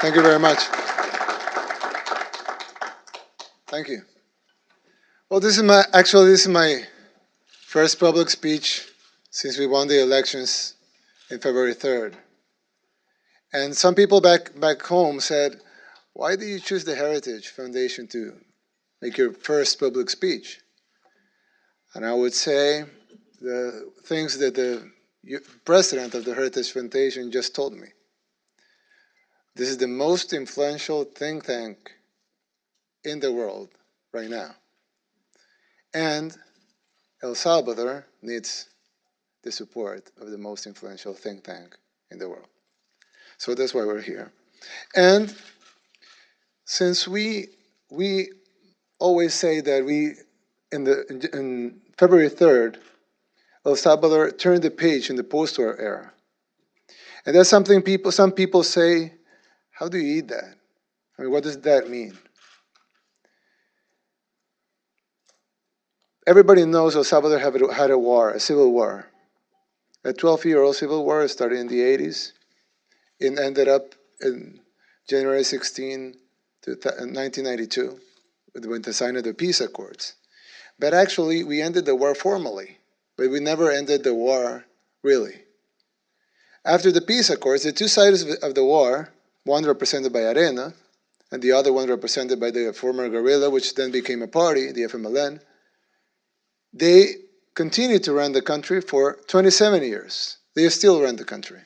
Thank you very much. Thank you. Well, this is my first public speech since we won the elections in February 3rd. And some people back home said, why did you choose the Heritage Foundation to make your first public speech? And I would say the things that the president of the Heritage Foundation just told me. This is the most influential think tank in the world right now. And El Salvador needs the support of the most influential think tank in the world. So that's why we're here. And since we always say that in February 3rd, El Salvador turned the page in the post-war era. And that's something some people say, how do you eat that? I mean, what does that mean? Everybody knows El Salvador had a war, a civil war. A 12-year-old civil war started in the 80s. It ended up in January 16, 1992, with the signing of the peace accords. But actually, we ended the war formally, but we never ended the war really. After the peace accords, the two sides of the war, one represented by Arena, and the other one represented by the former guerrilla, which then became a party, the FMLN, they continued to run the country for 27 years. They still run the country.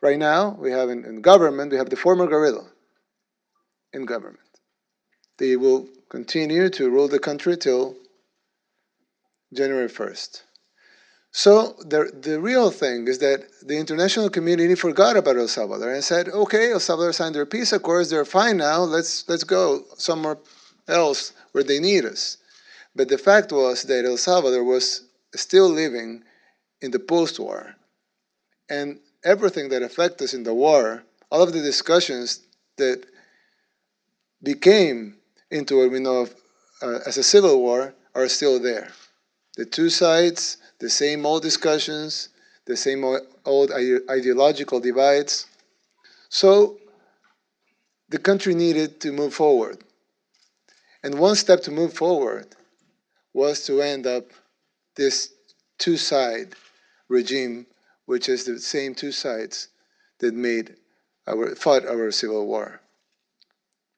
Right now, we have in government, we have the former guerrilla in government. They will continue to rule the country till January 1st. So the real thing is that the international community forgot about El Salvador and said, okay, El Salvador signed their peace accords, they're fine now, let's go somewhere else where they need us. But the fact was that El Salvador was still living in the post-war. And everything that affected us in the war, all of the discussions that became into what we know of as a civil war are still there. The two sides, the same old discussions, the same old ideological divides. So the country needed to move forward. And one step to move forward was to end up this two-side regime, which is the same two sides that fought our civil war.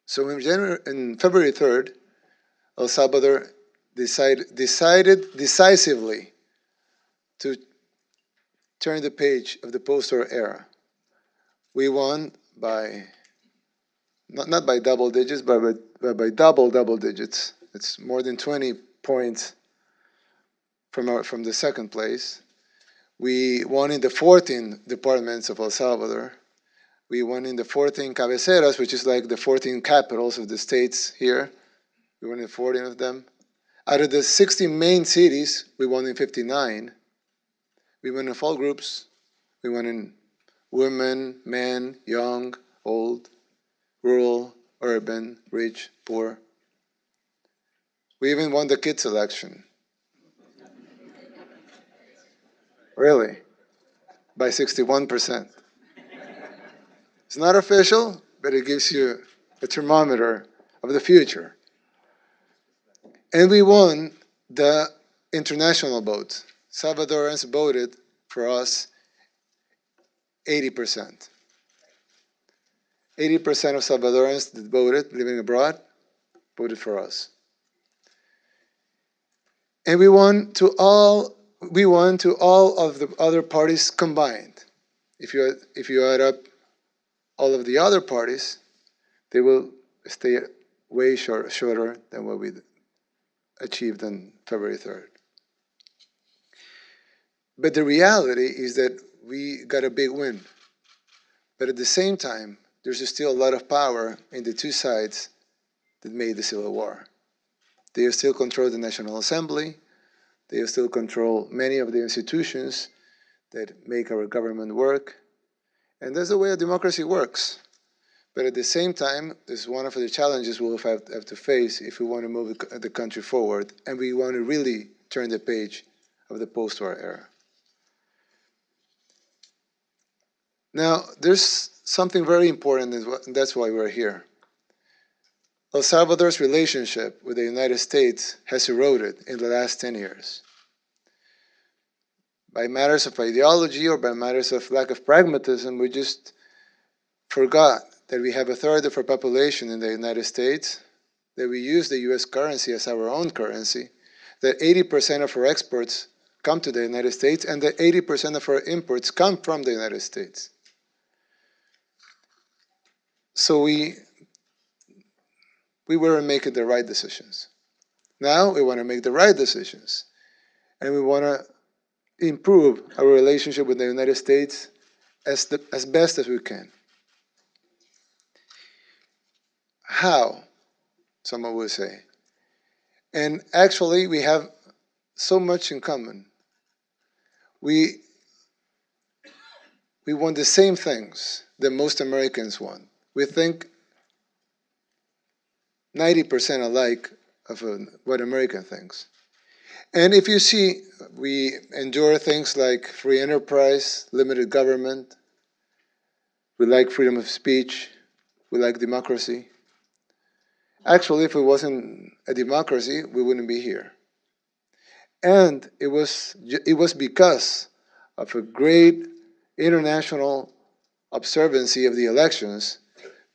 So in February 3rd, El Salvador decided decisively to turn the page of the post-war era. We won by, not by double digits, but by double digits. It's more than 20 points from the second place. We won in the 14 departments of El Salvador. We won in the 14 cabeceras, which is like the 14 capitals of the states here. We won in 14 of them. Out of the 60 main cities, we won in 59. We won in all groups. We won in women, men, young, old, rural, urban, rich, poor. We even won the kids election. Really? By 61%. It's not official, but it gives you a thermometer of the future. And we won the international vote. Salvadorans voted for us 80%. 80% of Salvadorans that voted, living abroad, voted for us. And we won to all of the other parties combined. If you add up all of the other parties, they will stay way shorter than what we achieved on February 3rd. But the reality is that we got a big win. But at the same time, there's still a lot of power in the two sides that made the Civil War. They still control the National Assembly. They still control many of the institutions that make our government work. And that's the way a democracy works. But at the same time, this is one of the challenges we'll have to face if we want to move the country forward and we want to really turn the page of the post-war era. Now, there's something very important, and that's why we're here. El Salvador's relationship with the United States has eroded in the last 10 years. By matters of ideology or by matters of lack of pragmatism, we just forgot that we have a third of our population in the United States, that we use the US currency as our own currency, that 80% of our exports come to the United States, and that 80% of our imports come from the United States. So we weren't making the right decisions. Now we want to make the right decisions, and we want to improve our relationship with the United States as best as we can. How? Someone will say. And actually, we have so much in common. We want the same things that most Americans want. We think 90% alike of what American thinks. And if you see, we enjoy things like free enterprise, limited government. We like freedom of speech. We like democracy. Actually, if it wasn't a democracy, we wouldn't be here. And it was because of a great international observancy of the elections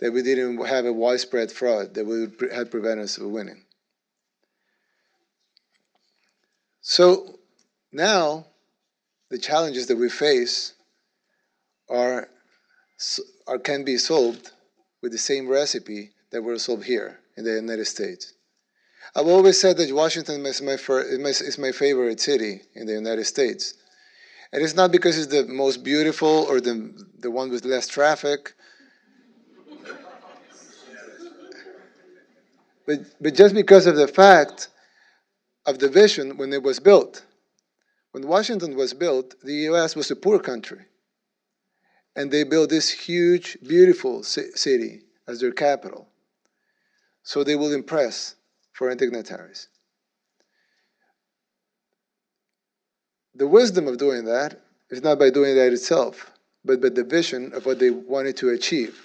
that we didn't have a widespread fraud that would have prevented us from winning. So now the challenges that we face can be solved with the same recipe that were solved here in the United States. I've always said that Washington is my favorite city in the United States. And it's not because it's the most beautiful or the one with less traffic, but just because of the fact of the vision when it was built. When Washington was built, the US was a poor country. And they built this huge, beautiful city as their capital. So they will impress foreign dignitaries. The wisdom of doing that is not by doing that itself, but by the vision of what they wanted to achieve.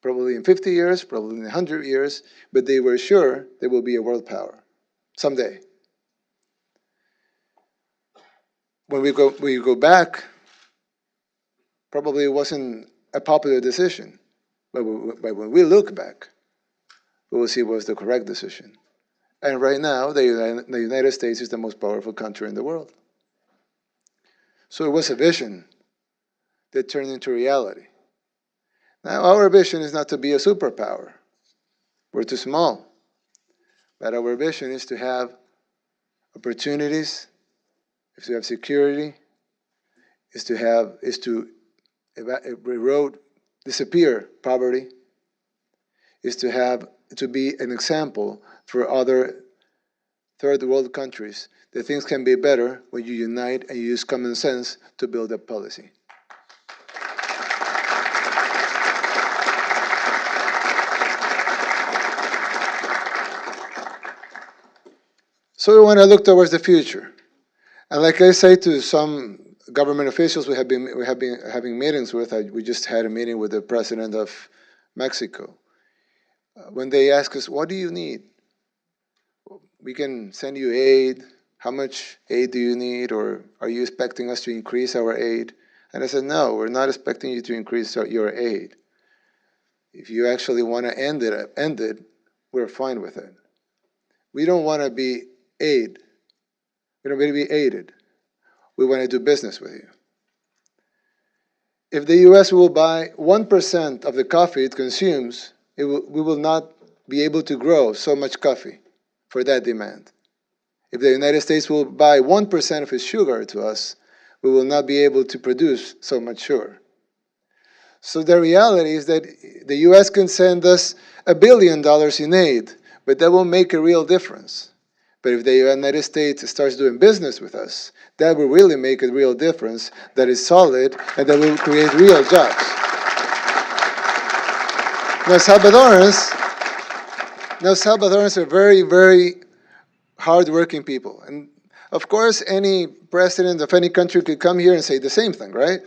Probably in 50 years, probably in 100 years, but they were sure they will be a world power someday. When we go back, probably it wasn't a popular decision, but when we look back, we will see it was the correct decision. And right now, the United States is the most powerful country in the world. So it was a vision that turned into reality. Now, our vision is not to be a superpower. We're too small. But our vision is to have opportunities, is to have security, is to disappear poverty, is to be an example for other third world countries that things can be better when you unite and you use common sense to build a policy. So we want to look towards the future. And like I say to some government officials we have been having meetings with, we just had a meeting with the president of Mexico. When they ask us, what do you need? We can send you aid. How much aid do you need? Or are you expecting us to increase our aid? And I said, no, we're not expecting you to increase your aid. If you actually want to end it, we're fine with it. We don't want to be We don't want to be aided. We want to do business with you. If the US will buy 1% of the coffee it consumes, we will not be able to grow so much coffee for that demand. If the United States will buy 1% of its sugar to us, we will not be able to produce so much sugar. So the reality is that the US can send us $1 billion in aid, but that won't make a real difference. But if the United States starts doing business with us, that will really make a real difference that is solid and that will create real jobs. Now, Salvadorans are very, very hardworking people. And of course, any president of any country could come here and say the same thing, right?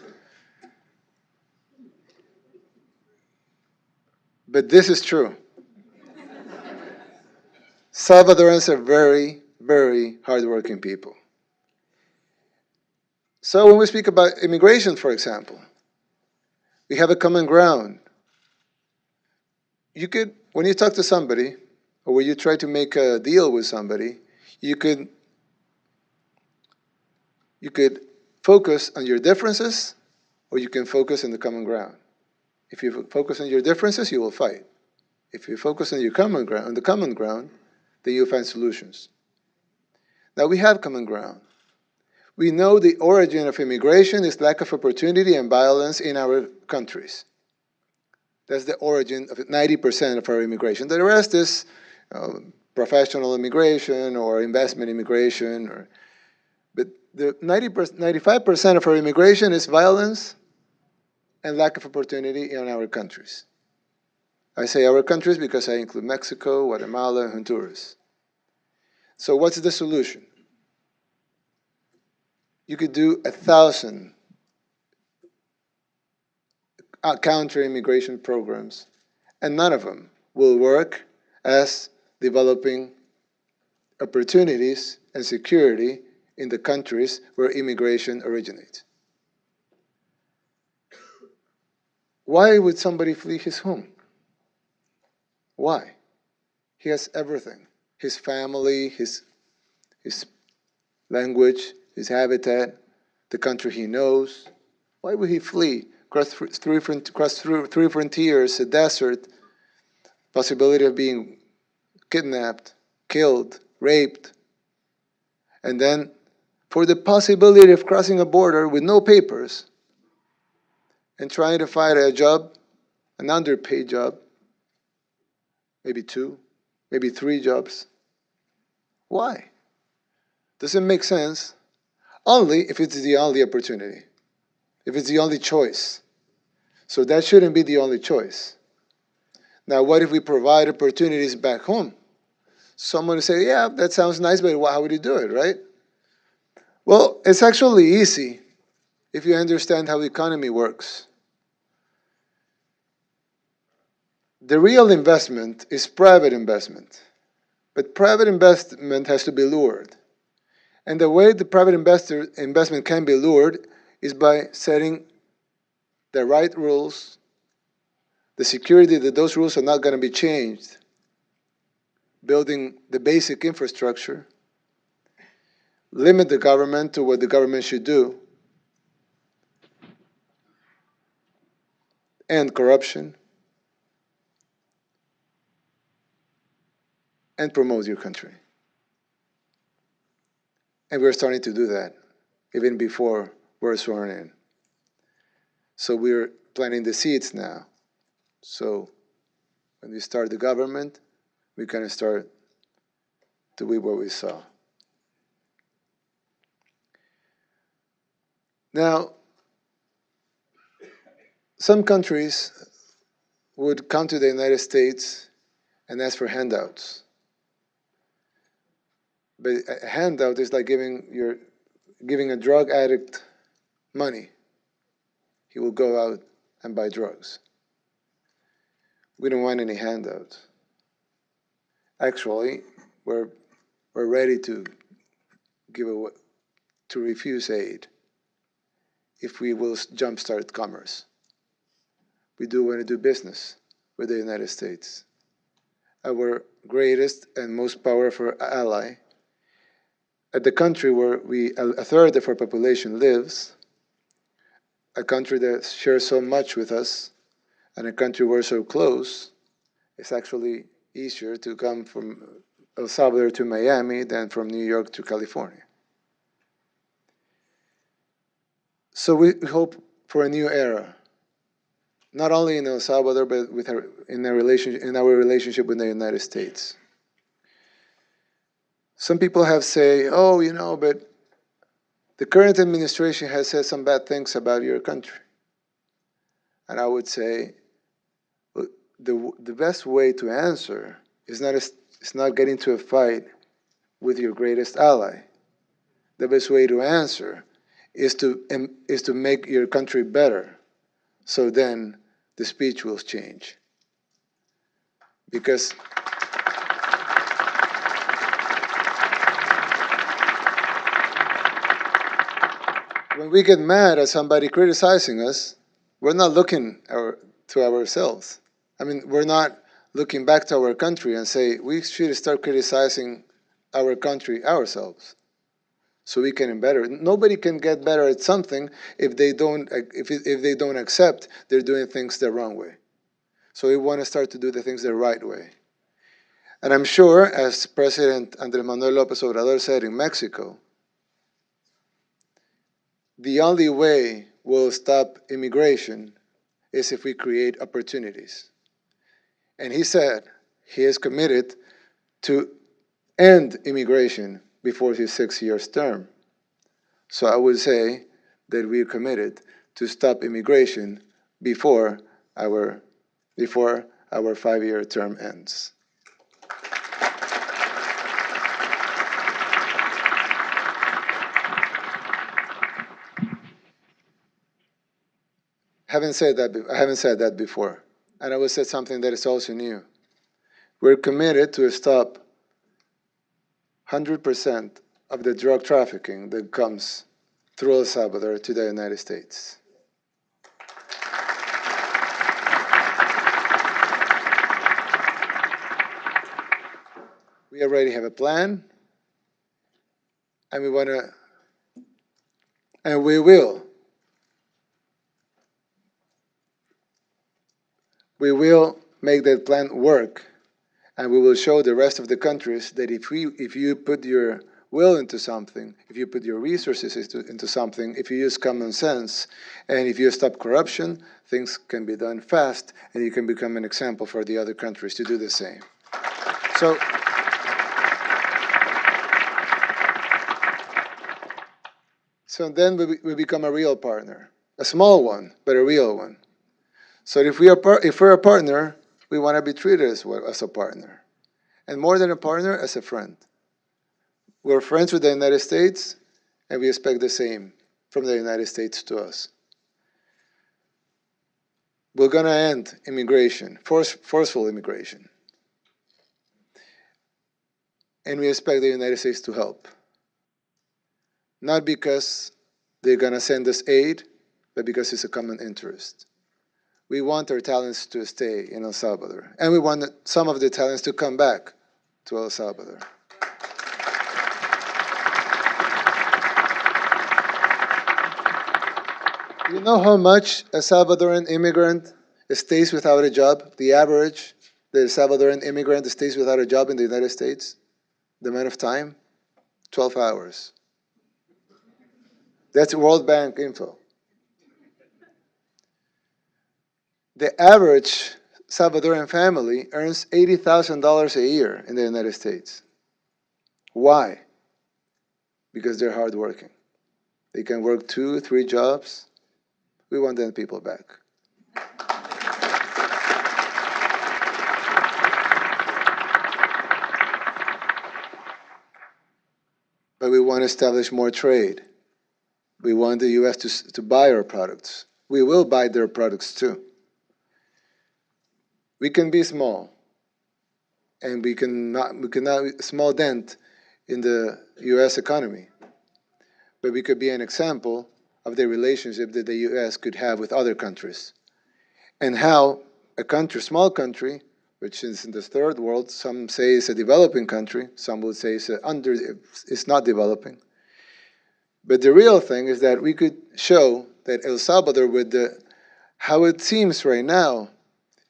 But this is true. Salvadorans are very, very hardworking people. So when we speak about immigration, for example, we have a common ground. You could, when you talk to somebody, or when you try to make a deal with somebody, you could you could focus on your differences, or you can focus on the common ground. If you focus on your differences, you will fight. If you focus on your common ground, on the common ground, then you'll find solutions. Now we have common ground. We know the origin of immigration is lack of opportunity and violence in our countries. That's the origin of 90% of our immigration. The rest is professional immigration or investment immigration. But the 95% of our immigration is violence and lack of opportunity in our countries. I say our countries because I include Mexico, Guatemala, and Honduras. So what's the solution? You could do 1,000 counter-immigration programs, and none of them will work as developing opportunities and security in the countries where immigration originates. Why would somebody flee his home? Why? He has everything. His family, his language, his habitat, the country he knows. Why would he flee? Cross through three frontiers, a desert, possibility of being kidnapped, killed, raped, and then for the possibility of crossing a border with no papers and trying to find a job, an underpaid job, maybe two, maybe three jobs. Why? Doesn't make sense. Only if it's the only opportunity, if it's the only choice. So that shouldn't be the only choice. Now, what if we provide opportunities back home? Someone will say, yeah, that sounds nice, but how would you do it, right? Well, it's actually easy if you understand how the economy works. The real investment is private investment, but private investment has to be lured. And the way the private investment can be lured is by setting the right rules, the security that those rules are not going to be changed, building the basic infrastructure, limit the government to what the government should do, end corruption, and promote your country. And we're starting to do that even before we're sworn in. So we're planting the seeds now. So when we start the government, we kind of start to reap what we saw. Now, some countries would come to the United States and ask for handouts. But a handout is like giving a drug addict money. He will go out and buy drugs. We don't want any handouts. Actually, we're ready to refuse aid if we will jumpstart commerce. We do want to do business with the United States, our greatest and most powerful ally, at the country where a third of our population lives, a country that shares so much with us, and a country we're so close. It's actually easier to come from El Salvador to Miami than from New York to California. So we hope for a new era, not only in El Salvador, but in our relationship with the United States. Some people have said, oh, but the current administration has said some bad things about your country. And I would say, look, the best way to answer is not getting into a fight with your greatest ally. The best way to answer is to make your country better. So then the speech will change. Because when we get mad at somebody criticizing us, we're not looking to ourselves. I mean, we're not looking back to our country and say we should start criticizing our country ourselves so we can better. Nobody can get better at something if they don't accept they're doing things the wrong way. So we want to start to do the things the right way. And I'm sure, as President Andrés Manuel López Obrador said in Mexico, the only way we'll stop immigration is if we create opportunities. And he said he is committed to end immigration before his 6 year term. So I would say that we are committed to stop immigration before our 5 year term ends. I haven't said that before. And I will say something that is also new. We're committed to stop 100% of the drug trafficking that comes through El Salvador to the United States. We already have a plan, and we will make that plan work, and we will show the rest of the countries that if you put your will into something, if you put your resources into something, if you use common sense, and if you stop corruption, things can be done fast, and you can become an example for the other countries to do the same. So then we become a real partner, a small one, but a real one. So if we're a partner, we want to be treated as a partner, and more than a partner, as a friend. We're friends with the United States, and we expect the same from the United States to us. We're going to end immigration, forceful immigration, and we expect the United States to help. Not because they're going to send us aid, but because it's a common interest. We want our talents to stay in El Salvador, and we want some of the talents to come back to El Salvador. You know how much a Salvadoran immigrant stays without a job? The average, the Salvadoran immigrant stays without a job in the United States? The amount of time? 12 hours. That's World Bank info. The average Salvadoran family earns $80,000 a year in the United States. Why? Because they're hardworking. They can work 2, 3 jobs. We want them people back. But we want to establish more trade. We want the U.S. to buy our products. We will buy their products too. We can be small, and we cannot a small dent in the U.S. economy, but we could be an example of the relationship that the U.S. could have with other countries, and how a small country, which is in the third world, some say it's a developing country, some will say it's not developing. But the real thing is that we could show that El Salvador, with how it seems right now,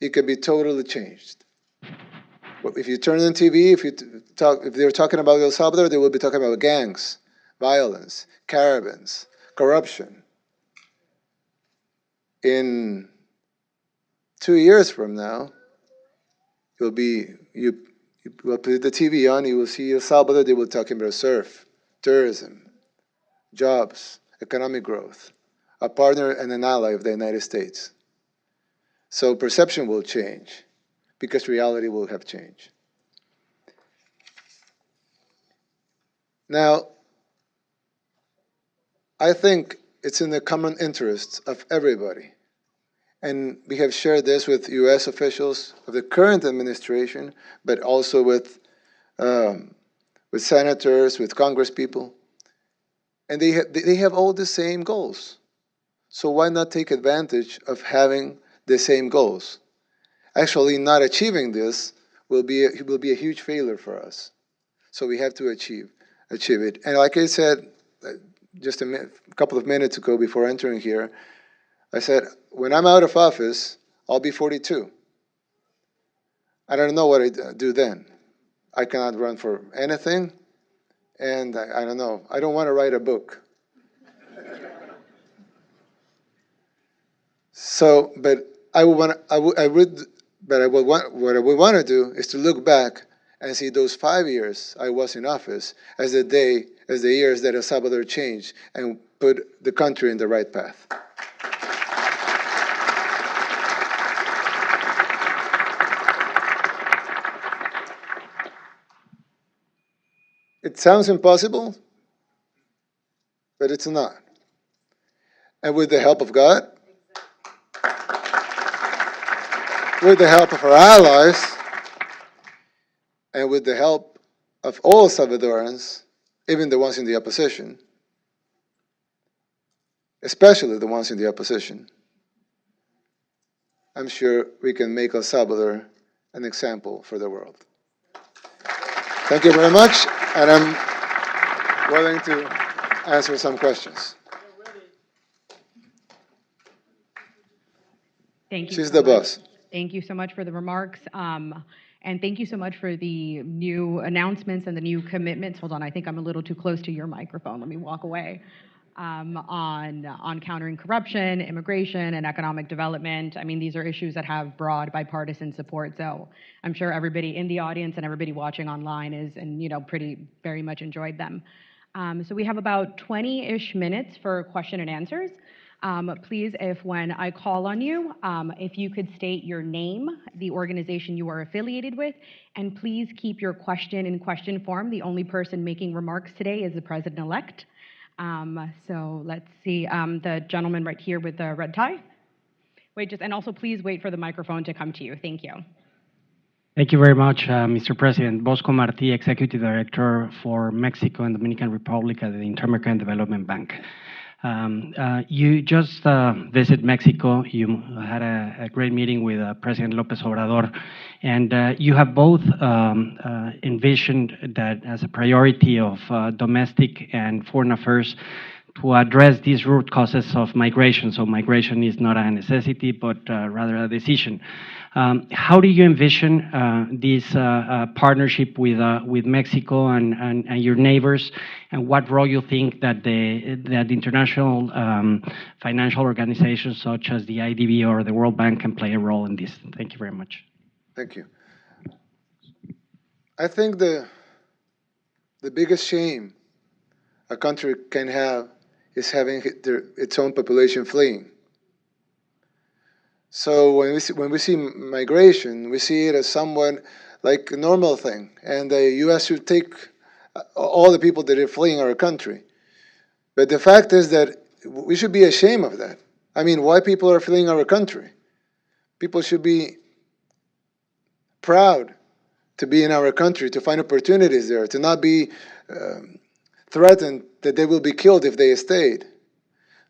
it could be totally changed. If you turn on TV, if they're talking about El Salvador, they will be talking about gangs, violence, caravans, corruption. In 2 years from now, you will put the TV on, you will see El Salvador, they will talk about surf, tourism, jobs, economic growth, a partner and an ally of the United States. So perception will change because reality will have changed. Now, I think it's in the common interest of everybody, And we have shared this with U.S. officials of the current administration, but also with senators, with Congress people. And they have all the same goals. So why not take advantage of having the same goals? Actually, not achieving this will be a huge failure for us. So we have to achieve it. And like I said, just a couple of minutes ago before entering here, I said, when I'm out of office, I'll be 42. I don't know what I do then. I cannot run for anything, and I don't know. I don't want to write a book. So, but I would want, I would, but I would want, what I would want to do is to look back and see those 5 years I was in office as as the years that El Salvador changed and put the country in the right path. It sounds impossible, but it's not. And with the help of God, with the help of our allies, and with the help of all Salvadorans, even the ones in the opposition, especially the ones in the opposition, I'm sure we can make El Salvador an example for the world. Thank you very much, and I'm willing to answer some questions. Thank you She's so the much. boss. Thank you so much for the remarks. And thank you so much for the new announcements and the new commitments. Hold on, I think I'm a little too close to your microphone. Let me walk away. On countering corruption, immigration, and economic development. I mean, these are issues that have broad bipartisan support. So I'm sure everybody in the audience and everybody watching online is, and pretty very much enjoyed them. So we have about 20-ish minutes for question and answers. Please, if when I call on you, if you could state your name, the organization you are affiliated with, and please keep your question in question form. The only person making remarks today is the president-elect. So let's see, the gentleman right here with the red tie. And also please wait for the microphone to come to you. Thank you. Thank you very much, Mr. President. Bosco Martí, Executive Director for Mexico and Dominican Republic at the Inter-American Development Bank. You just visited Mexico. You had a great meeting with President López Obrador, and you have both envisioned that as a priority of domestic and foreign affairs to address these root causes of migration. So migration is not a necessity, but rather a decision. How do you envision this partnership with Mexico and your neighbors, and what role you think that the international financial organizations such as the IDB or the World Bank can play a role in this? Thank you very much. Thank you. I think the biggest shame a country can have is having its own population fleeing. So when we see migration, we see it as somewhat like a normal thing, and the U.S. should take all the people that are fleeing our country. But the fact is that we should be ashamed of that. I mean, why people are fleeing our country? People should be proud to be in our country, to find opportunities there, to not be threatened that they will be killed if they stayed.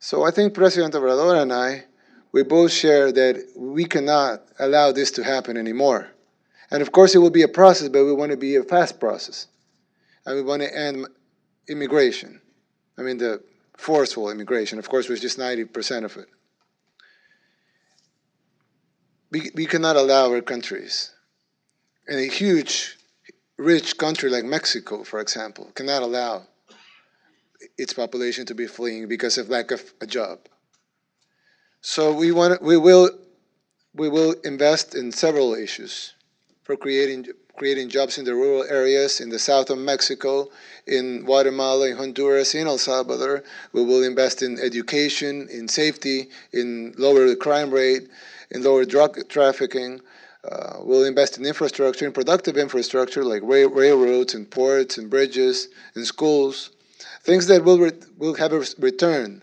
So I think President Obrador and I, we both share that we cannot allow this to happen anymore. And of course it will be a process, but we want to be a fast process. And we want to end immigration. I mean the forceful immigration, of course, was just 90% of it. We cannot allow our countries, and a huge, rich country like Mexico, for example, cannot allow its population to be fleeing because of lack of a job. So we will invest in several issues for creating jobs in the rural areas in the south of Mexico, in Guatemala, in Honduras, in El Salvador. We will invest in education, in safety, in lower the crime rate, in lower drug trafficking. We'll invest in infrastructure, in productive infrastructure like railroads and ports and bridges and schools, things that will have a return,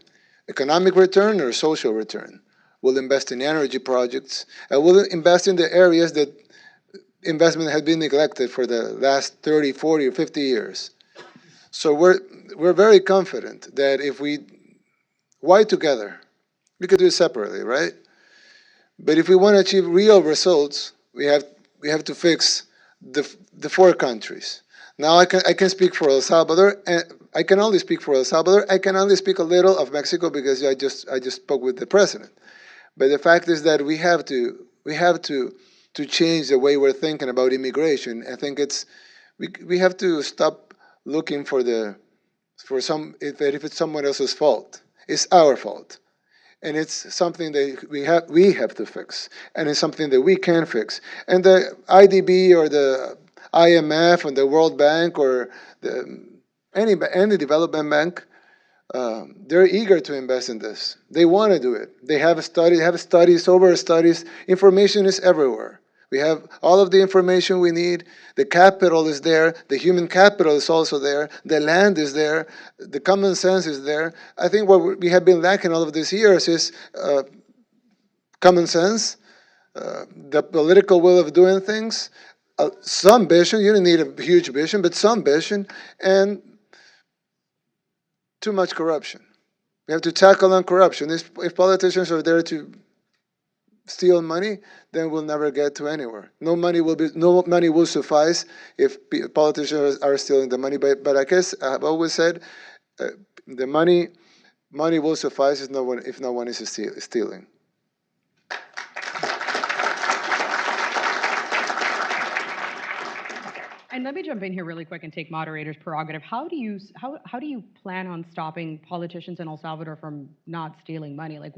economic return or social return. We'll invest in energy projects, and we'll invest in the areas that investment has been neglected for the last 30, 40, or 50 years. So we're very confident that if we, why together? We could do it separately, right? But if we want to achieve real results, we have to fix the four countries. Now I can speak for El Salvador, and I can only speak for El Salvador. I can only speak a little of Mexico because I just spoke with the president. But the fact is that we have to change the way we're thinking about immigration. I think we have to stop looking for some if it's someone else's fault. It's our fault, and it's something that we have to fix, and it's something that we can fix. And the IDB or the IMF and the World Bank or any development bank, they're eager to invest in this. They want to do it. They have studies over studies. Information is everywhere. We have all of the information we need. The capital is there. The human capital is also there. The land is there. The common sense is there. I think what we have been lacking all of these years is common sense, the political will of doing things, some vision. You don't need a huge vision, but some vision, and too much corruption. We have to tackle on corruption. If politicians are there to steal money, then we'll never get to anywhere. No money will suffice if politicians are stealing the money. But I guess I've always said the money will suffice if no one is stealing. And let me jump in here really quick and take moderator's prerogative. How do you plan on stopping politicians in El Salvador from not stealing money? Like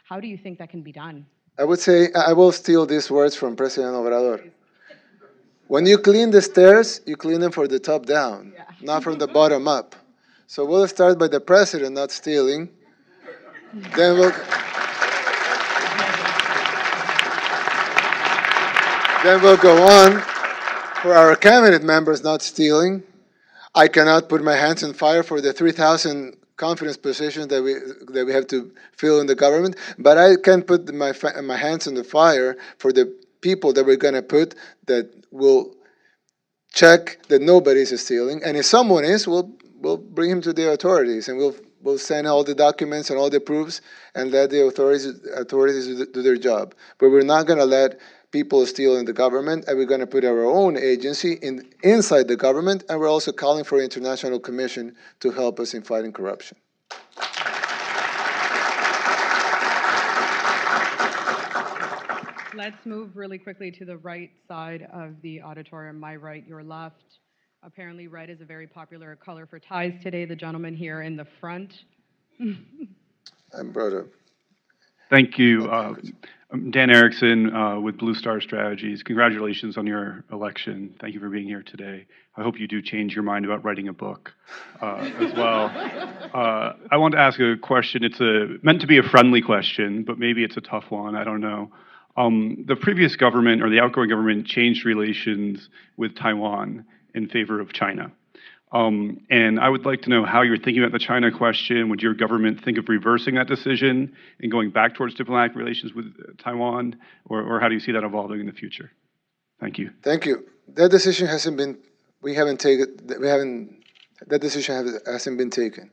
how do you think that can be done? I would say I will steal these words from President Obrador. When you clean the stairs, you clean them from the top down, Yeah. not from the bottom up. So we'll start by the president not stealing. Then we'll go on for our cabinet members not stealing. I cannot put my hands on fire for the 3,000 confidence positions that we have to fill in the government, but I can put my hands on the fire for the people that we're going to put that will check that nobody is stealing, and if someone is, we'll bring him to the authorities, and we'll send all the documents and all the proofs and let the authorities do their job. But we're not going to let people steal in the government, and we're going to put our own agency inside the government, and we're also calling for an international commission to help us in fighting corruption. Let's move really quickly to the right side of the auditorium. My right, your left. Apparently red is a very popular color for ties today. The gentleman here in the front. I'm brother. Thank you. I'm Dan Erickson with Blue Star Strategies. Congratulations on your election. Thank you for being here today. I hope you do change your mind about writing a book as well. I want to ask a question. It's meant to be a friendly question, but maybe it's a tough one. I don't know. The previous government or the outgoing government changed relations with Taiwan in favor of China. And I would like to know how you're thinking about the China question. Would your government think of reversing that decision and going back towards diplomatic relations with Taiwan, or how do you see that evolving in the future? Thank you. Thank you. That decision hasn't been. We haven't taken. We haven't. That decision hasn't been taken.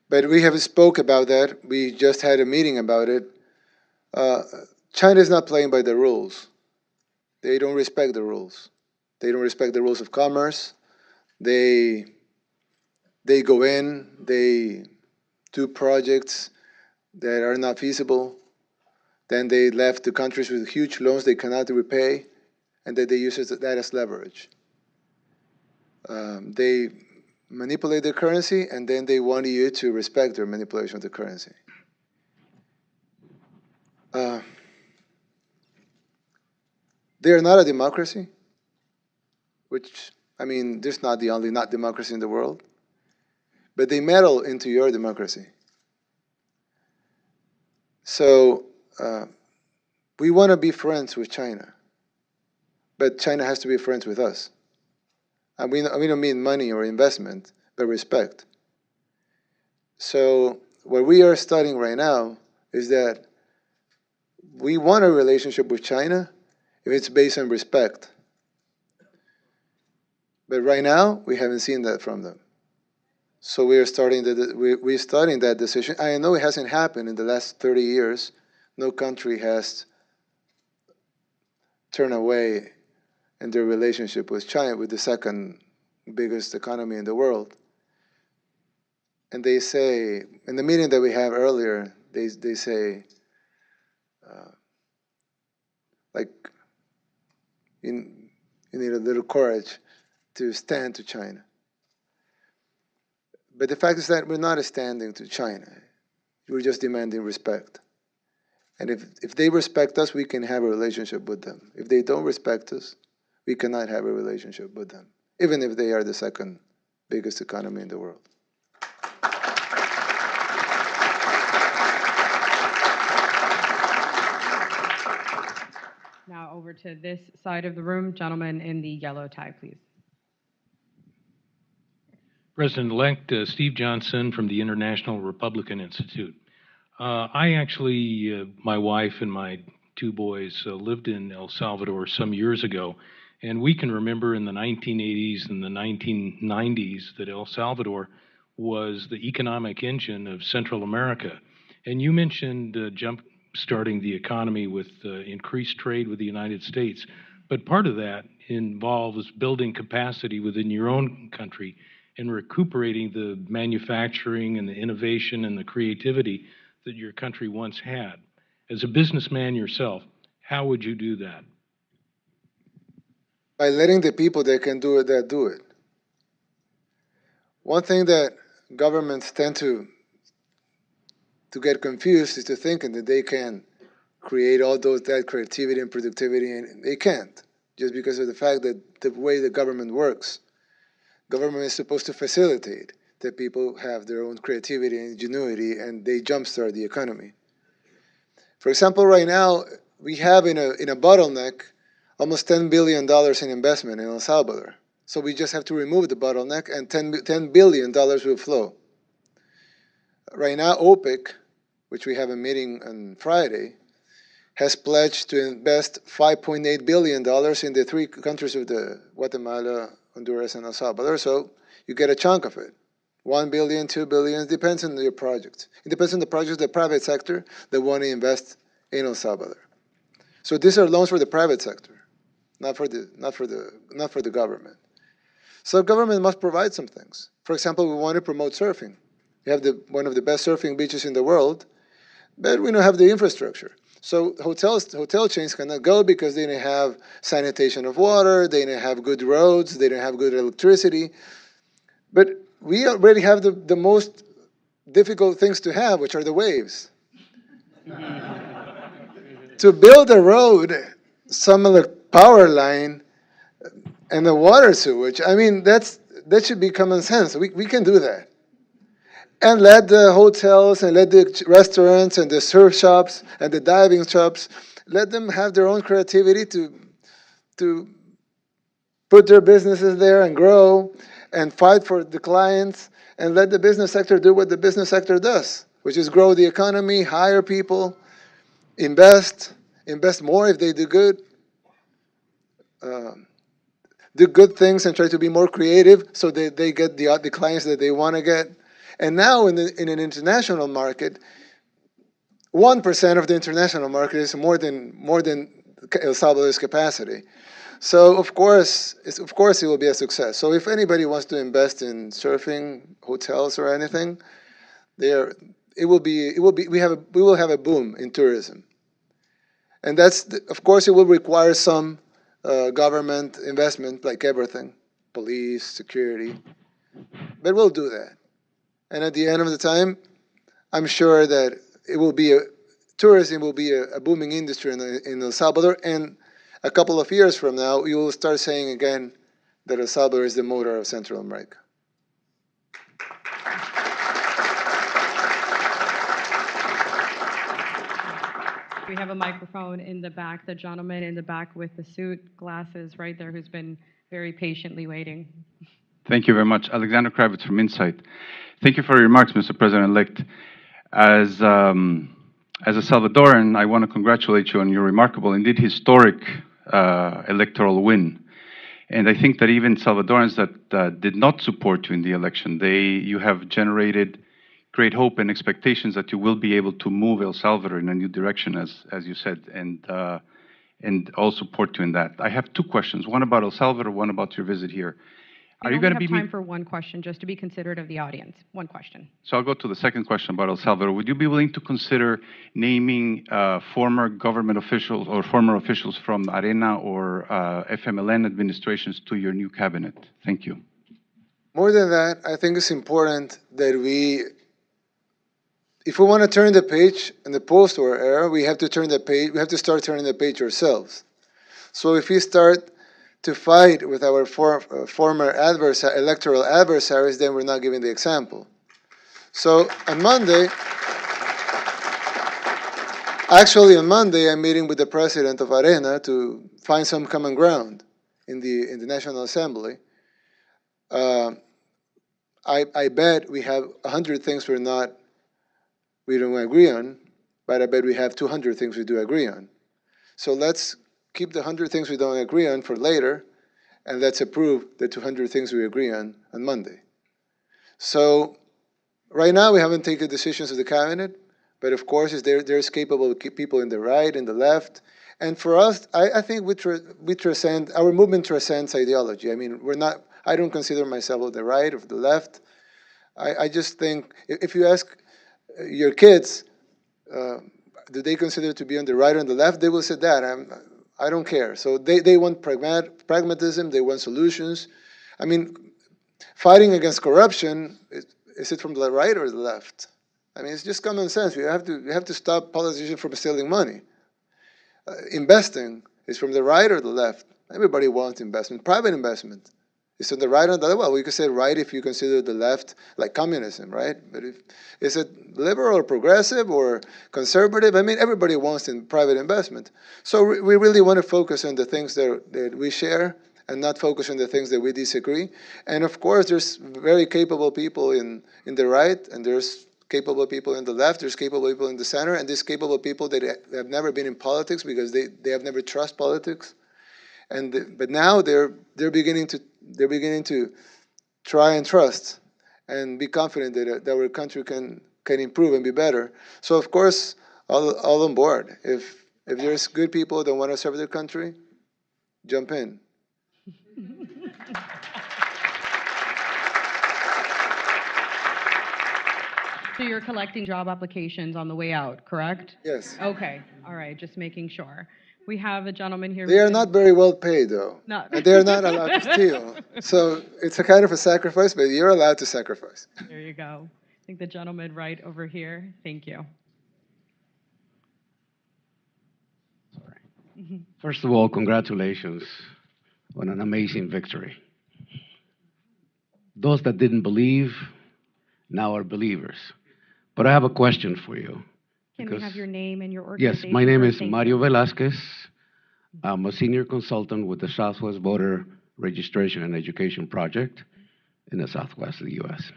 But we have spoke about that. We just had a meeting about it. China is not playing by the rules. They don't respect the rules. They don't respect the rules of commerce. They go in, they do projects that are not feasible. Then they left the countries with huge loans they cannot repay, and that they use that as leverage. They manipulate the currency, and then they want you to respect their manipulation of the currency. They are not a democracy, which, I mean, there's not the only not democracy in the world, but they meddle into your democracy. So we want to be friends with China, but China has to be friends with us. And we don't mean money or investment, but respect. So what we are studying right now is that we want a relationship with China if it's based on respect. But right now, we haven't seen that from them. So we're starting that decision. I know it hasn't happened in the last 30 years. No country has turned away in their relationship with China, with the second biggest economy in the world. And they say, in the meeting that we have earlier, they say, uh, like, you, you need a little courage to stand to China. But the fact is that we're not standing to China. We're just demanding respect. And if they respect us, we can have a relationship with them. If they don't respect us, we cannot have a relationship with them, even if they are the second biggest economy in the world. Now over to this side of the room, gentleman in the yellow tie, please. President-elect Steve Johnson from the International Republican Institute. My wife and my two boys lived in El Salvador some years ago, and we can remember in the 1980s and the 1990s that El Salvador was the economic engine of Central America. And you mentioned jump-starting the economy with increased trade with the United States, but part of that involves building capacity within your own country and recuperating the manufacturing and the innovation and the creativity that your country once had. As a businessman yourself, how would you do that? By letting the people that can do it, do it. One thing that governments tend to get confused is to thinking that they can create all that creativity and productivity, and they can't, just because of the fact that the way the government works. Government is supposed to facilitate that people have their own creativity and ingenuity, and they jumpstart the economy. For example, right now, we have in a bottleneck almost $10 billion in investment in El Salvador. So we just have to remove the bottleneck, and $10 billion will flow. Right now, OPEC, which we have a meeting on Friday, has pledged to invest $5.8 billion in the three countries of the Guatemala, Honduras, and El Salvador. So you get a chunk of it. 1 billion, 2 billion, it depends on your project. It depends on the project of the private sector that want to invest in El Salvador. So these are loans for the private sector, not for the government. So government must provide some things. For example, we want to promote surfing. We have one of the best surfing beaches in the world, but we don't have the infrastructure. So hotel chains cannot go because they don't have sanitation of water, they don't have good roads, they don't have good electricity. But we already have the most difficult things to have, which are the waves. To build a road, some power line, and the water sewage, I mean, that should be common sense. We can do that. And let the hotels and let the restaurants and the surf shops and the diving shops, let them have their own creativity to put their businesses there and grow and fight for the clients, and let the business sector do what the business sector does, which is grow the economy, hire people, invest more if they do good, do good things and try to be more creative so that they get the clients that they want to get. And now in an international market, 1% of the international market is more than El Salvador's capacity. So of course it will be a success. So if anybody wants to invest in surfing, hotels, or anything, we will have a boom in tourism. And of course it will require some government investment, like everything, police, security, but we'll do that. And at the end of the time, I'm sure that tourism will be a booming industry in El Salvador. And a couple of years from now, you will start saying again that El Salvador is the motor of Central America. We have a microphone in the back, the gentleman in the back with the suit, glasses right there, who's been very patiently waiting. Thank you very much. Alexander Kravitz from Insight. Thank you for your remarks, Mr. President-elect. As As a Salvadoran, I want to congratulate you on your remarkable, indeed historic electoral win. And I think that even Salvadorans that did not support you in the election, you have generated great hope and expectations that you will be able to move El Salvador in a new direction, as you said, and all support you in that. I have two questions, one about El Salvador, one about your visit here. We Are you only going to have be time for one question, just to be considerate of the audience. One question. So I'll go to the second question about El Salvador. Would you be willing to consider naming former government officials or former officials from Arena or FMLN administrations to your new cabinet? Thank you. More than that, I think it's important that if we want to turn the page in the post-war era, we have to turn the page. We have to start turning the page ourselves. So if we start to fight with our former electoral adversaries, then we're not giving the example. So on Monday, actually on Monday, I'm meeting with the president of Arena to find some common ground in the National Assembly. I bet we have 100 things we don't agree on, but I bet we have 200 things we do agree on. So let's keep the 100 things we don't agree on for later, and let's approve the 200 things we agree on Monday. So right now we haven't taken decisions of the cabinet, but of course there's capable people in the right and the left. And for us, I think we transcend, our movement transcends ideology. I mean, I don't consider myself on the right or the left. I just think, if you ask your kids, do they consider to be on the right or on the left, they will say that. I don't care. So they want pragmatism, they want solutions. I mean, fighting against corruption, is it from the right or the left? I mean, it's just common sense. We have to stop politicians from stealing money. Investing is from the right or the left. Everybody wants investment, private investment. It's on the right or the left. Well, we could say right if you consider the left like communism, right? But is it liberal or progressive or conservative? I mean, everybody wants private investment. So we really want to focus on the things that we share and not focus on the things that we disagree. And of course, there's very capable people in the right, and there's capable people in the left, there's capable people in the center, and there's capable people that have never been in politics because they have never trust politics. But now they're beginning to try and trust and be confident that our country can improve and be better. So of course, all on board. If there's good people that want to serve their country, jump in. So you're collecting job applications on the way out, correct? Yes. Okay, all right, just making sure. We have a gentleman here. They are not very well paid, though. No. And they're not allowed to steal. So it's a kind of a sacrifice, but you're allowed to sacrifice. There you go. I think the gentleman right over here. Thank you. First of all, congratulations on an amazing victory. Those that didn't believe now are believers. But I have a question for you. Can we have your name and your Yes, organization? my name first? is Thank Mario you. Velasquez. I'm a senior consultant with the Southwest Voter Registration and Education Project in the Southwest of the U.S.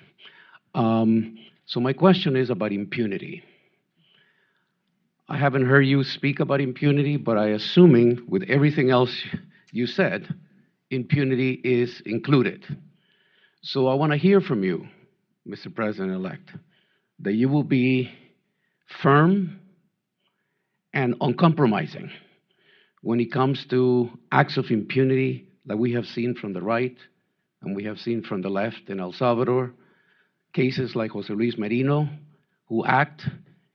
So my question is about impunity. I haven't heard you speak about impunity, but I assuming with everything else you said, impunity is included. So I want to hear from you, Mr. President-elect, that you will be firm and uncompromising when it comes to acts of impunity that we have seen from the right and we have seen from the left in El Salvador, cases like Jose Luis Merino, who act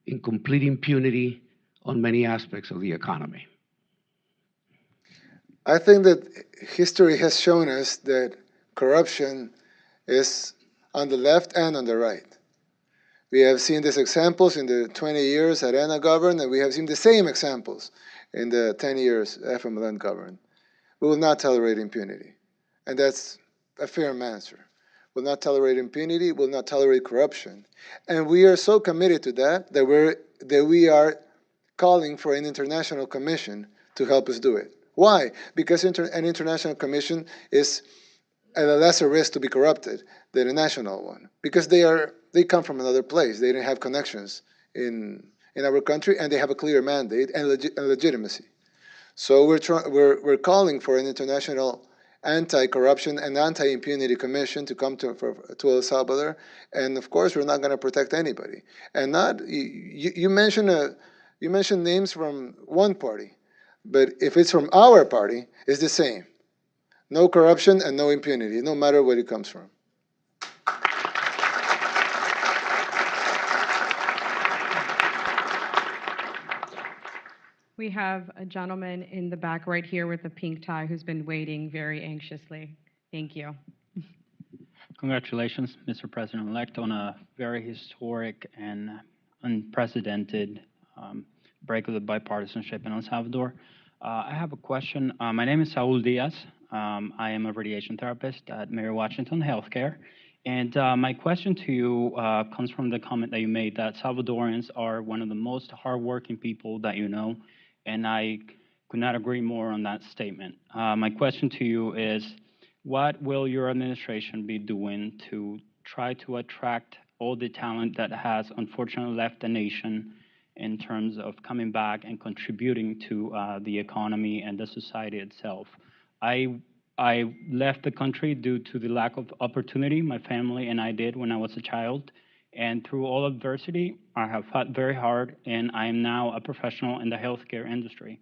in complete impunity on many aspects of the economy. I think that history has shown us that corruption is on the left and on the right. We have seen these examples in the 20 years Arena governed, and we have seen the same examples in the 10 years FMLN governed. We will not tolerate impunity. And that's a fair answer. We'll not tolerate impunity, we'll not tolerate corruption. And we are so committed to that we are calling for an international commission to help us do it. Why? Because an international commission is at a lesser risk to be corrupted than a national one. Because they come from another place. They didn't have connections in in our country, and they have a clear mandate and legitimacy. So we're calling for an international anti-corruption and anti-impunity commission to come to El Salvador, and of course we're not going to protect anybody. And not you mentioned names from one party, but if it's from our party, it's the same. No corruption and no impunity, no matter where it comes from. We have a gentleman in the back right here with a pink tie who's been waiting very anxiously. Thank you. Congratulations, Mr. President-elect, on a very historic and unprecedented break of the bipartisanship in El Salvador. I have a question. My name is Saul Diaz. I am a radiation therapist at Mary Washington Healthcare. And my question to you comes from the comment that you made that Salvadorans are one of the most hardworking people that you know. And I could not agree more on that statement. My question to you is, what will your administration be doing to try to attract all the talent that has unfortunately left the nation in terms of coming back and contributing to the economy and the society itself? I left the country due to the lack of opportunity my family and I did when I was a child. And through all adversity, I have fought very hard, and I am now a professional in the healthcare industry.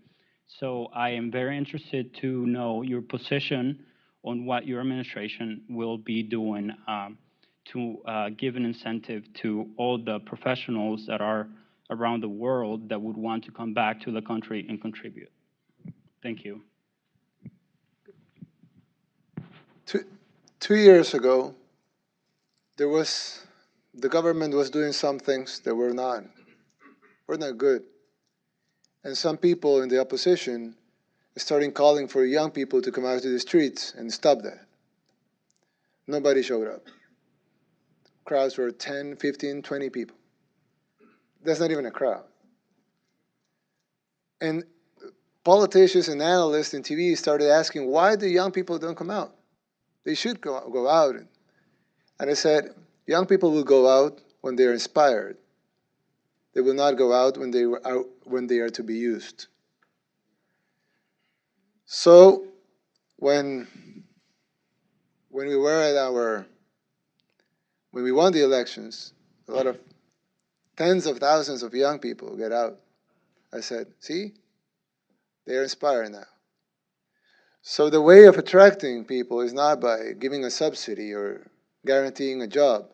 So I am very interested to know your position on what your administration will be doing to give an incentive to all the professionals that are around the world that would want to come back to the country and contribute. Thank you. 2 years ago, the government was doing some things that were not good. And some people in the opposition started calling for young people to come out to the streets and stop that. Nobody showed up. Crowds were 10, 15, 20 people. That's not even a crowd. And politicians and analysts in TV started asking, why the young people don't come out? They should go out. And I said, young people will go out when they are inspired. They will not go out when they are to be used. So when we won the elections, a lot of tens of thousands of young people get out. I said, see, they are inspired now. So the way of attracting people is not by giving a subsidy or guaranteeing a job,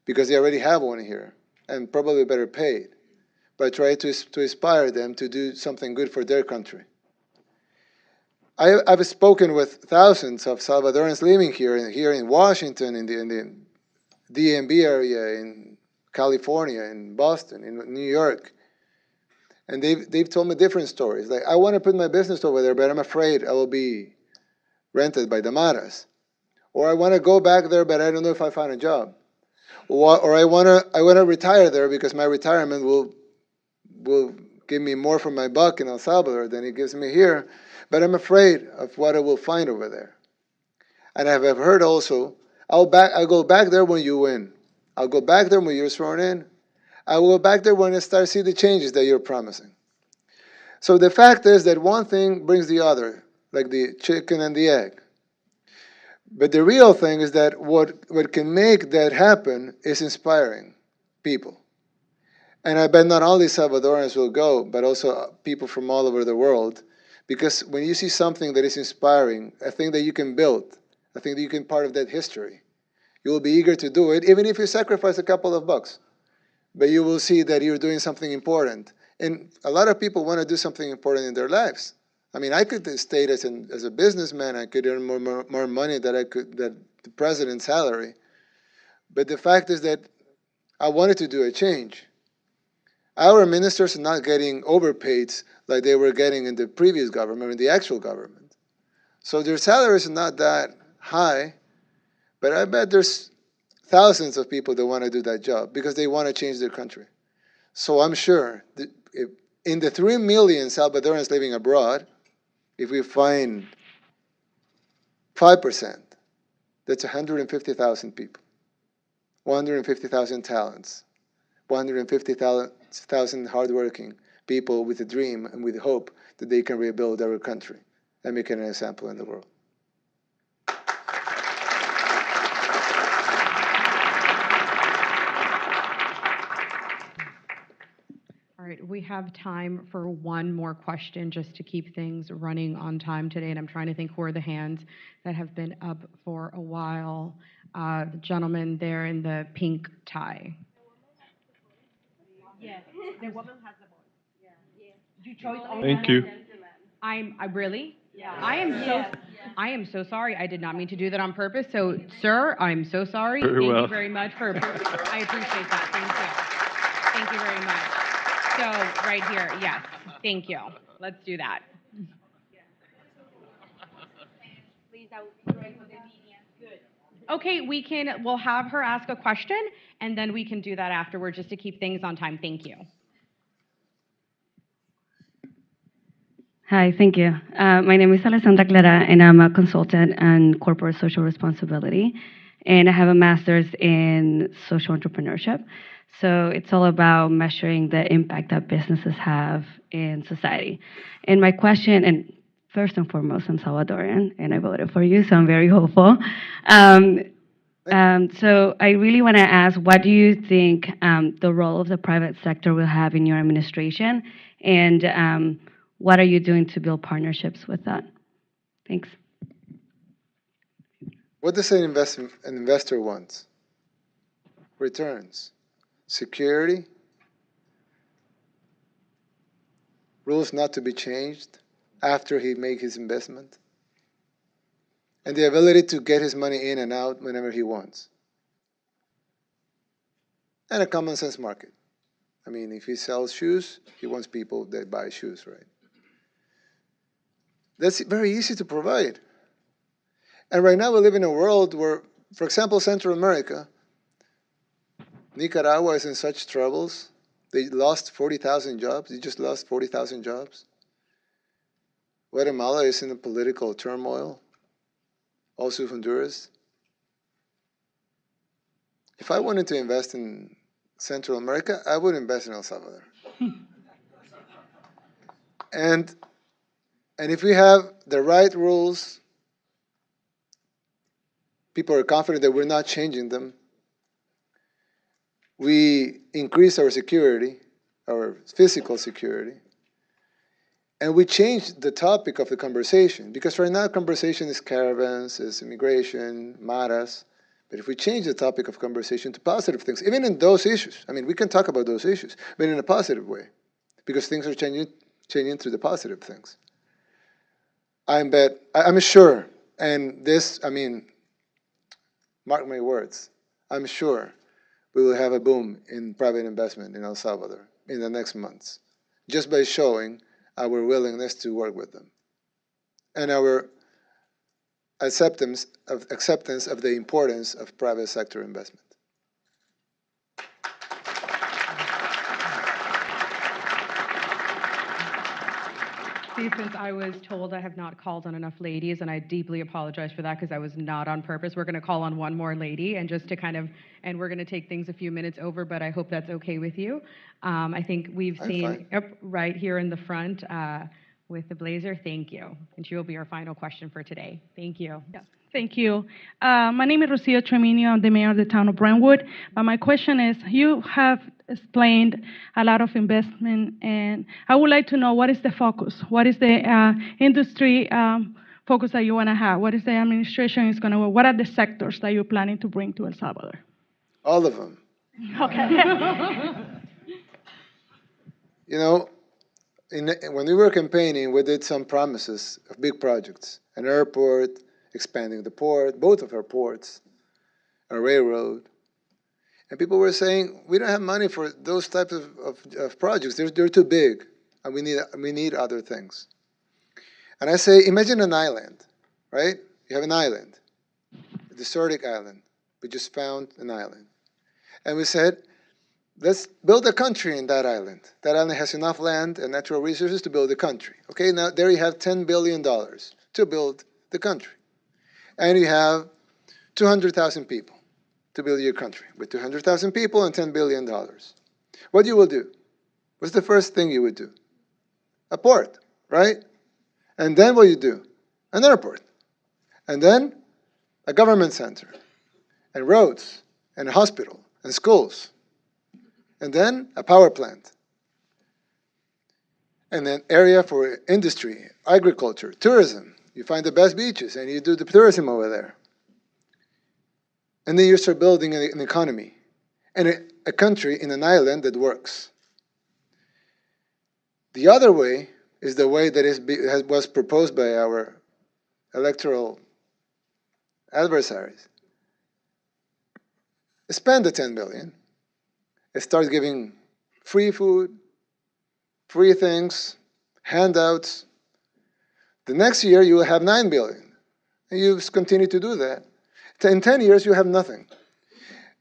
because they already have one here and probably better paid, but try to inspire them to do something good for their country. I've spoken with thousands of Salvadorans living here in Washington, in the DMV area, in California, in Boston, in New York. And they've told me different stories. Like, I want to put my business over there, but I'm afraid I will be rented by the Maras. Or I want to go back there, but I don't know if I find a job. Or I want to retire there because my retirement will give me more for my buck in El Salvador than it gives me here. But I'm afraid of what I will find over there. And I've heard also, I'll go back there when you win. I'll go back there when you're sworn in. I will go back there when I start to see the changes that you're promising. So the fact is that one thing brings the other, like the chicken and the egg. But the real thing is that what can make that happen is inspiring people. And I bet not only Salvadorans will go, but also people from all over the world. Because when you see something that is inspiring, a thing that you can build, a thing that you can be part of that history, you will be eager to do it, even if you sacrifice a couple of bucks. But you will see that you're doing something important. And a lot of people want to do something important in their lives. I mean, I could state as a businessman, I could earn more money than the president's salary. But the fact is that I wanted to do a change. Our ministers are not getting overpaid like they were getting in the previous government, in the actual government. So their salaries are not that high, but I bet there's thousands of people that want to do that job because they want to change their country. So I'm sure that in the 3 million Salvadorans living abroad, if we find 5%, that's 150,000 people, 150,000 talents, 150,000 It's 1,000 hardworking people with a dream and with hope that they can rebuild our country and make it an example in the world. All right, we have time for one more question just to keep things running on time today. And I'm trying to think who are the hands that have been up for a while. The gentleman there in the pink tie. Yes, the woman has the voice. You chose Thank you. I really? Yeah. I am so sorry. I did not mean to do that on purpose. So, sir, I'm so sorry. Very Thank well. you very much for I appreciate that. Thank you. Thank you very much. So, right here. Yes. Thank you. Let's do that. Okay, we'll have her ask a question and then we can do that afterward just to keep things on time. Thank you. Hi, thank you. My name is Alessandra Clara, and I'm a consultant on corporate social responsibility. And I have a master's in social entrepreneurship. So it's all about measuring the impact that businesses have in society. And my question, and first and foremost, I'm Salvadorian, and I voted for you, so I'm very hopeful. So I really want to ask, what do you think the role of the private sector will have in your administration? And what are you doing to build partnerships with that? Thanks. What does an investor want? Returns, security, rules not to be changed after he makes his investment, and the ability to get his money in and out whenever he wants. And a common sense market. I mean, if he sells shoes, he wants people that buy shoes, right? That's very easy to provide. And right now we live in a world where, for example, Central America, Nicaragua is in such troubles. They lost 40,000 jobs. They just lost 40,000 jobs. Guatemala is in a political turmoil. Also Honduras. If I wanted to invest in Central America, I would invest in El Salvador. And if we have the right rules, people are confident that we're not changing them, we increase our security, our physical security, and we change the topic of the conversation. Because right now, conversation is caravans, is immigration, maras. But if we change the topic of conversation to positive things, even in those issues, I mean, we can talk about those issues, but in a positive way, because things are changing through the positive things. I'm sure, and this, I mean, mark my words, I'm sure we will have a boom in private investment in El Salvador in the next months, just by showing our willingness to work with them and our acceptance of the importance of private sector investment. See, since I was told I have not called on enough ladies, and I deeply apologize for that because I was not on purpose, we're going to call on one more lady, and just to kind of, and we're going to take things a few minutes over, but I hope that's okay with you. I think we've seen, yep, right here in the front with the blazer, thank you. And she will be our final question for today. Thank you. Yeah. Thank you. My name is Rocio Treminio. I'm the mayor of the town of Brentwood. My question is, you have explained a lot of investment, and I would like to know, what is the focus? What is the industry focus that you want to have? What is the administration is going to, what are the sectors that you're planning to bring to El Salvador? All of them. Okay. You know, when we were campaigning, we did some promises of big projects, an airport, expanding the port, both of our ports, a railroad. And people were saying, we don't have money for those types of projects. They're too big, and we need other things. And I say, imagine an island, right? You have an island, a desertic island. We just found an island. And we said, let's build a country in that island. That island has enough land and natural resources to build a country. Okay, now there you have $10 billion to build the country. And you have 200,000 people to build your country with 200,000 people and $10 billion. What you will do? What's the first thing you would do? A port, right? And then what you do? An airport. And then a government center, and roads, and a hospital, and schools. And then a power plant. And an area for industry, agriculture, tourism. You find the best beaches, and you do the tourism over there. And then you start building an economy and a country in an island that works. The other way is the way that was proposed by our electoral adversaries. Spend the 10 billion. Start giving free food, free things, handouts. The next year you will have 9 billion. And you continue to do that. In 10 years you have nothing.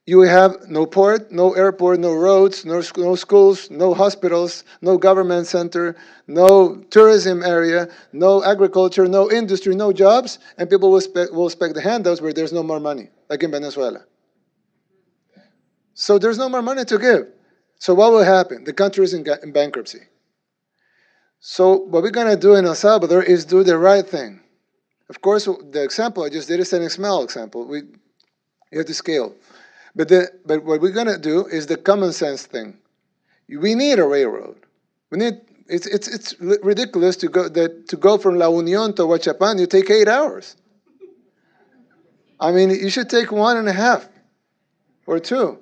You will have no port, no airport, no roads, no schools, no hospitals, no government center, no tourism area, no agriculture, no industry, no jobs, and people will expect the handouts where there's no more money, like in Venezuela. So there's no more money to give. So what will happen? The country is in bankruptcy. So what we're going to do in El Salvador is do the right thing. Of course, the example I just did is an small example. You have to scale. But what we're going to do is the common sense thing. We need a railroad. It's ridiculous to go from La Unión to Huachapan. You take 8 hours. I mean, you should take 1.5 or 2.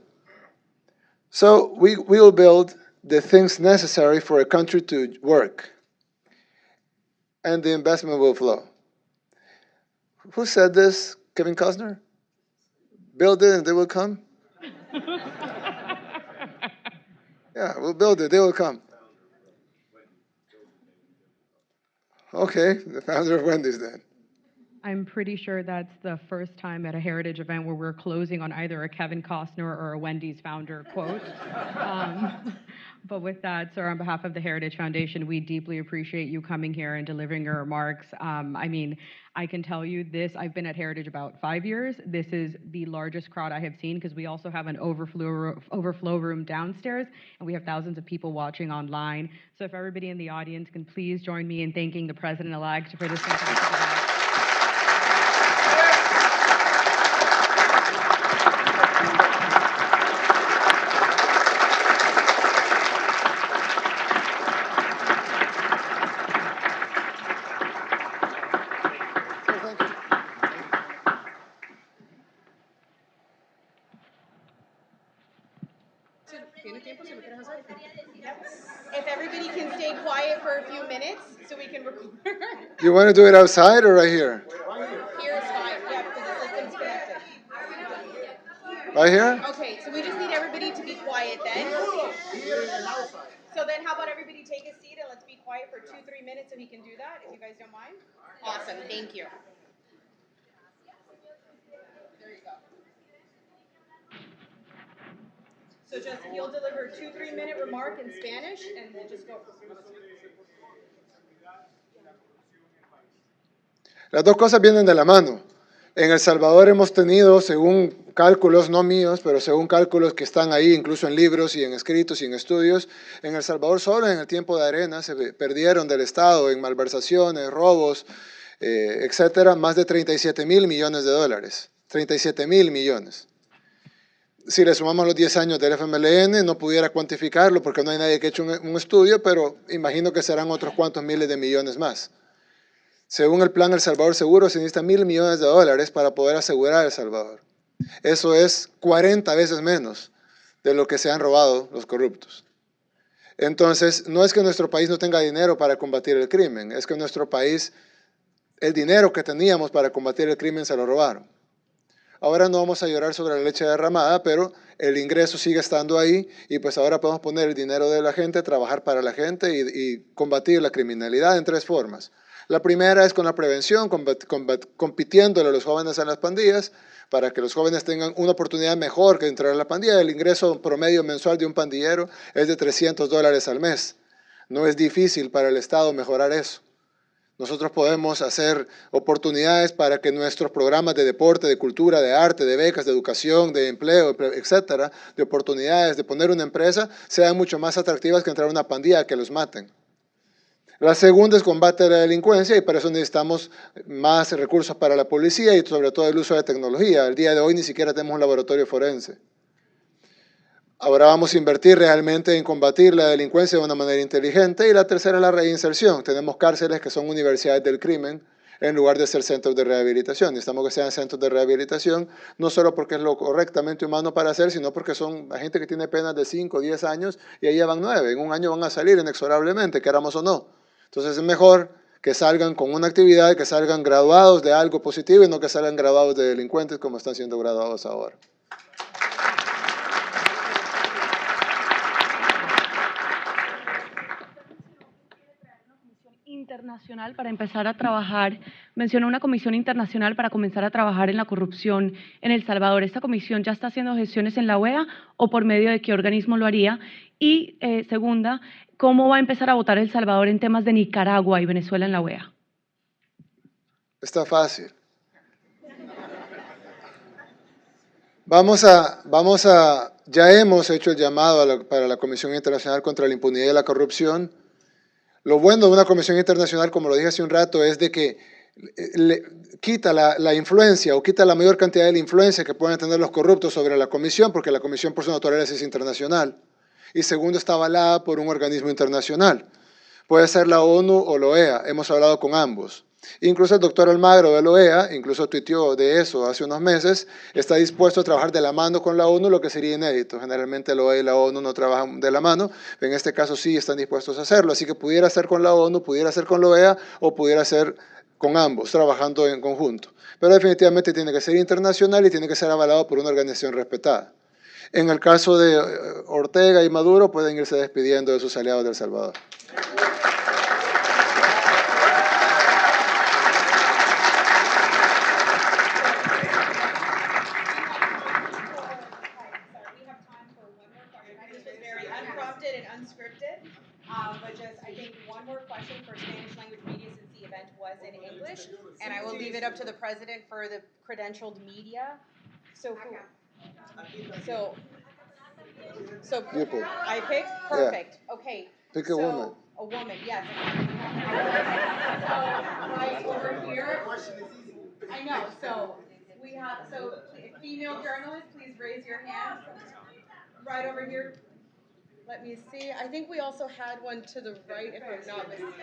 So we will build the things necessary for a country to work, and the investment will flow. Who said this? Kevin Costner? Build it and they will come? Yeah, we'll build it, they will come. Okay, the founder of Wendy's then. I'm pretty sure that's the first time at a Heritage event where we're closing on either a Kevin Costner or a Wendy's founder quote. But with that, sir, on behalf of the Heritage Foundation, we deeply appreciate you coming here and delivering your remarks. I mean, I can tell you this, I've been at Heritage about 5 years. This is the largest crowd I have seen because we also have an overflow room downstairs, and we have thousands of people watching online. So if everybody in the audience can please join me in thanking the President-elect for this fantastic event. If everybody can stay quiet for a few minutes so we can record. You want to do it outside or right here? Here is fine, yeah, because the system's connected. Right here? Okay, so we just need everybody to be quiet then. So then how about everybody take a seat and let's be quiet for 2-3 minutes and we can do that, if you guys don't mind? Awesome, thank you. There you go. So just, he'll deliver a 2-3 minute remark in Spanish, and we'll just go. Las dos cosas vienen de la mano. En El Salvador hemos tenido, según cálculos no míos, pero según cálculos que están ahí, incluso en libros y en escritos y en estudios, en El Salvador solo en el tiempo de Arena se perdieron del Estado en malversaciones, robos, etcétera, más de 37.000 millones de dólares. 37.000 millones. Si le sumamos los 10 años del FMLN, no pudiera cuantificarlo porque no hay nadie que haya hecho un estudio, pero imagino que serán otros cuantos miles de millones más. Según el plan El Salvador Seguro, se necesitan 1.000 millones de dólares para poder asegurar El Salvador. Eso es 40 veces menos de lo que se han robado los corruptos. Entonces, no es que nuestro país no tenga dinero para combatir el crimen, es que nuestro país, el dinero que teníamos para combatir el crimen se lo robaron. Ahora no vamos a llorar sobre la leche derramada, pero el ingreso sigue estando ahí y pues ahora podemos poner el dinero de la gente, trabajar para la gente y combatir la criminalidad en 3 formas. La primera es con la prevención, compitiéndole a los jóvenes a las pandillas, para que los jóvenes tengan una oportunidad mejor que entrar a la pandilla. El ingreso promedio mensual de un pandillero es de $300 al mes. No es difícil para el Estado mejorar eso. Nosotros podemos hacer oportunidades para que nuestros programas de deporte, de cultura, de arte, de becas, de educación, de empleo, etcétera, de oportunidades, de poner una empresa, sean mucho más atractivas que entrar a una pandilla que los maten. La segunda es combate a la delincuencia y para eso necesitamos más recursos para la policía y sobre todo el uso de tecnología. El día de hoy ni siquiera tenemos un laboratorio forense. Ahora vamos a invertir realmente en combatir la delincuencia de una manera inteligente. Y la tercera es la reinserción. Tenemos cárceles que son universidades del crimen en lugar de ser centros de rehabilitación. Necesitamos que sean centros de rehabilitación, no solo porque es lo correctamente humano para hacer, sino porque son la gente que tiene penas de 5 o 10 años y ahí ya van 9. En un año van a salir inexorablemente, queramos o no. Entonces es mejor que salgan con una actividad, que salgan graduados de algo positivo y no que salgan graduados de delincuentes como están siendo graduados ahora. Internacional para empezar a trabajar, mencionó una comisión internacional para comenzar a trabajar en la corrupción en El Salvador. ¿Esta comisión ya está haciendo gestiones en la OEA o por medio de qué organismo lo haría? Y segunda, ¿cómo va a empezar a votar El Salvador en temas de Nicaragua y Venezuela en la OEA? Está fácil. Ya hemos hecho el llamado para la Comisión Internacional contra la Impunidad y la Corrupción. Lo bueno de una comisión internacional, como lo dije hace un rato, es de que quita la influencia o quita la mayor cantidad de la influencia que pueden tener los corruptos sobre la comisión, porque la comisión por su naturaleza es internacional. Y segundo, está avalada por un organismo internacional. Puede ser la ONU o la OEA, hemos hablado con ambos. Incluso el doctor Almagro de la OEA, incluso tuiteó de eso hace unos meses, está dispuesto a trabajar de la mano con la ONU, lo que sería inédito. Generalmente la OEA y la ONU no trabajan de la mano, en este caso sí están dispuestos a hacerlo, así que pudiera ser con la ONU, pudiera ser con la OEA o pudiera ser con ambos, trabajando en conjunto. Pero definitivamente tiene que ser internacional y tiene que ser avalado por una organización respetada. En el caso de Ortega y Maduro, pueden irse despidiendo de sus aliados de El Salvador. But just, I think, one more question for Spanish language media since the event was in English. And I will leave it up to the president for the credentialed media. So, You pick. I picked? Perfect. Yeah. Okay. Pick a woman. A woman, yes. So, right over here. I know. So, we have, female journalists, please raise your hand. Right over here. Let me see. I think we also had one to the right, if I'm not mistaken.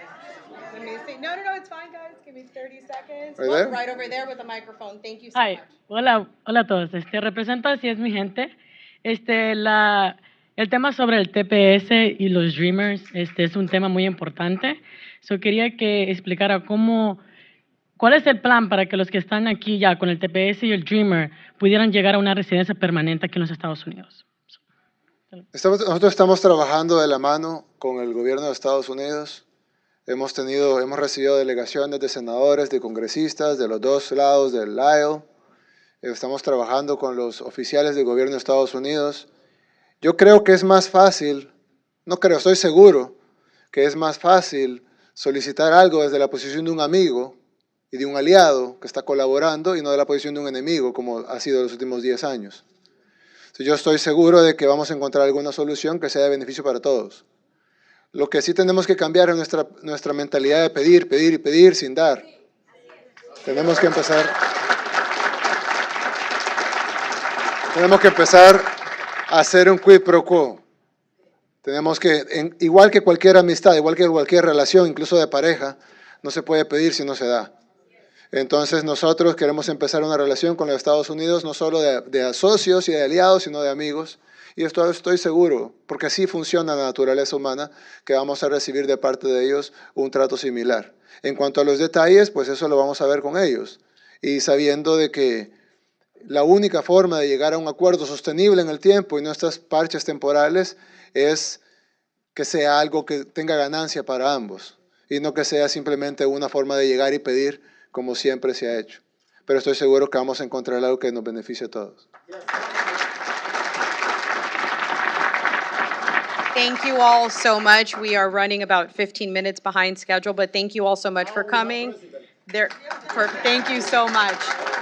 Let me see. No, it's fine, guys. Give me 30 seconds. Right there? Right over there with the microphone. Thank you so Hi. much. Hola a todos. Represento Así es mi gente. El tema sobre el TPS y los Dreamers es un tema muy importante. Quería que explicara cuál es el plan para que los que están aquí ya con el TPS y el Dreamer pudieran llegar a una residencia permanente aquí en los Estados Unidos. Nosotros estamos trabajando de la mano con el gobierno de Estados Unidos. Hemos recibido delegaciones de senadores, de congresistas, de los dos lados del aisle. Estamos trabajando con los oficiales del gobierno de Estados Unidos. Yo creo que es más fácil, estoy seguro que es más fácil solicitar algo desde la posición de un amigo y de un aliado que está colaborando y no de la posición de un enemigo, como ha sido los últimos 10 años. Yo estoy seguro de que vamos a encontrar alguna solución que sea de beneficio para todos. Lo que sí tenemos que cambiar es nuestra mentalidad de pedir, pedir y pedir sin dar. Tenemos que empezar a hacer un quid pro quo. Igual que cualquier amistad, igual que cualquier relación, incluso de pareja, no se puede pedir si no se da. Entonces nosotros queremos empezar una relación con los Estados Unidos, no solo de socios y de aliados, sino de amigos. Y esto estoy seguro, porque así funciona la naturaleza humana, que vamos a recibir de parte de ellos un trato similar. En cuanto a los detalles, pues eso lo vamos a ver con ellos. Y sabiendo de que la única forma de llegar a un acuerdo sostenible en el tiempo y no estas parches temporales es que sea algo que tenga ganancia para ambos y no que sea simplemente una forma de llegar y pedir como siempre se ha hecho. Pero estoy seguro que vamos a encontrar algo que nos beneficie a todos. Thank you all so much. We are running about 15 minutes behind schedule, but thank you all so much for coming. Thank you so much.